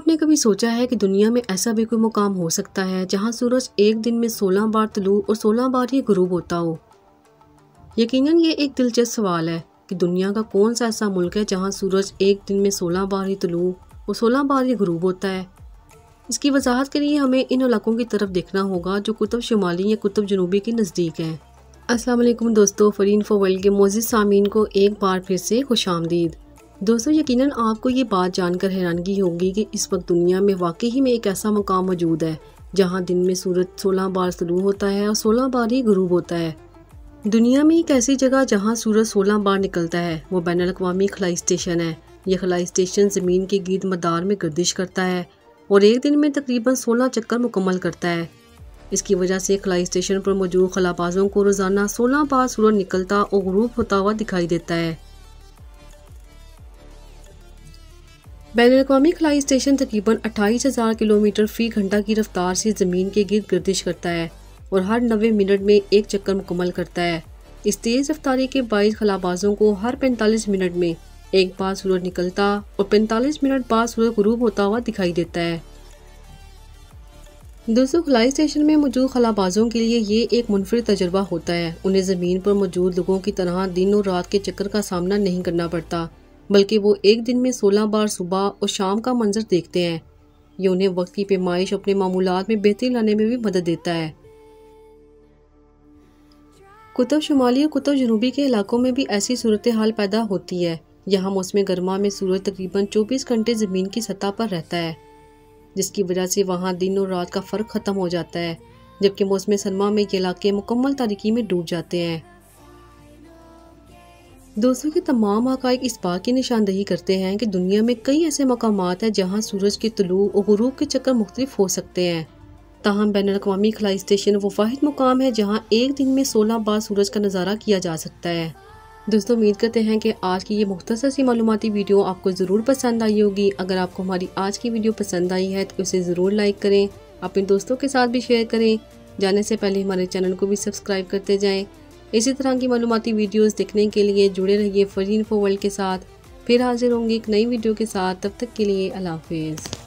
आपने कभी सोचा है कि दुनिया में ऐसा भी कोई मुकाम हो सकता है जहां सूरज एक दिन में 16 बार तुलू और 16 बार ही गुरूब होता हो? यकीनन ये एक दिलचस्प सवाल है कि दुनिया का कौन सा ऐसा मुल्क है जहां सूरज एक दिन में 16 बार ही तुलू और 16 बार ही गुरूब होता है। इसकी वजाहत के लिए हमें इन इलाकों की तरफ देखना होगा जो कुतुब शुमाली या कुतुब जनूबी के नज़दीक हैं। अस्सलाम वालेकुम दोस्तों, फरीन फॉर वर्ल्ड के मोअज़्ज़िज़ सामीन को एक बार फिर से खुशामदीद। दोस्तों, यकीनन आपको ये बात जानकर हैरानगी होगी कि इस वक्त दुनिया में वाकई में एक ऐसा मकाम मौजूद है जहां दिन में सूरज 16 बार तुलू होता है और 16 बार ही गुरूब होता है। दुनिया में एक ऐसी जगह जहां सूरज 16 बार निकलता है वो बैनुल अक़वामी खलाई स्टेशन है। यह खलाई स्टेशन ज़मीन के गिर्द मदार में गर्दिश करता है और एक दिन में तकरीबन 16 चक्कर मुकम्मल करता है। इसकी वजह से खलाई स्टेशन पर मौजूद खलाबाजों को रोज़ाना 16 बार सूरज निकलता और गुरूब होता हुआ दिखाई देता है। बैनुल अक़वामी खलाई स्टेशन तकरीबन 28,000 किलोमीटर फ़ी घंटा की रफ्तार से ज़मीन के गिर्द गर्दिश करता है और हर 90 मिनट में एक चक्कर मुकम्मल करता है। इस तेज़ रफ्तारी के बाइस खलाबाजों को हर 45 मिनट में एक बार सूरज निकलता और 45 मिनट बाद सूरज गुरूब होता हुआ दिखाई देता है। दोस्तों, खलाई स्टेशन में मौजूद खलाबाजों के लिए ये एक मुनफरिद तजुर्बा होता है। उन्हें ज़मीन पर मौजूद लोगों की तरह दिन और रात के चक्कर का सामना नहीं करना पड़ता, बल्कि वो एक दिन में 16 बार सुबह और शाम का मंजर देखते हैं। ये उन्हें वक्त की पैमाइश अपने मामूलात में बेहतरी लाने में भी मदद देता है। कुतुब शुमाली और कुतुब जनूबी के इलाकों में भी ऐसी सूरत हाल पैदा होती है। यहाँ मौसम गर्मा में सूरज तकरीबन 24 घंटे ज़मीन की सतह पर रहता है, जिसकी वजह से वहाँ दिन और रात का फ़र्क ख़त्म हो जाता है, जबकि मौसम सरमा में ये इलाके मुकम्मल तारीकी में डूब जाते हैं। दोस्तों, के तमाम हक़ाइक़ इस बात की निशानदही करते हैं कि दुनिया में कई ऐसे मकामात हैं जहाँ सूरज के तुलू और गुरूब के चक्कर मुख्तलिफ हो सकते हैं। ताहम बैनुल अक़वामी खलाई स्टेशन वो वाहिद मुकाम है जहाँ एक दिन में 16 बार सूरज का नज़ारा किया जा सकता है। दोस्तों, उम्मीद करते हैं कि आज की ये मुख्तसर सी मालूमाती वीडियो आपको ज़रूर पसंद आई होगी। अगर आपको हमारी आज की वीडियो पसंद आई है तो उसे ज़रूर लाइक करें, अपने दोस्तों के साथ भी शेयर करें। जाने से पहले हमारे चैनल को भी सब्सक्राइब करते जाएँ। इसी तरह की मालूमाती वीडियोस देखने के लिए जुड़े रहिए फरीन फॉर वर्ल्ड के साथ। फिर हाजिर होंगे एक नई वीडियो के साथ। तब तक के लिए अल्लाह हाफ़िज़।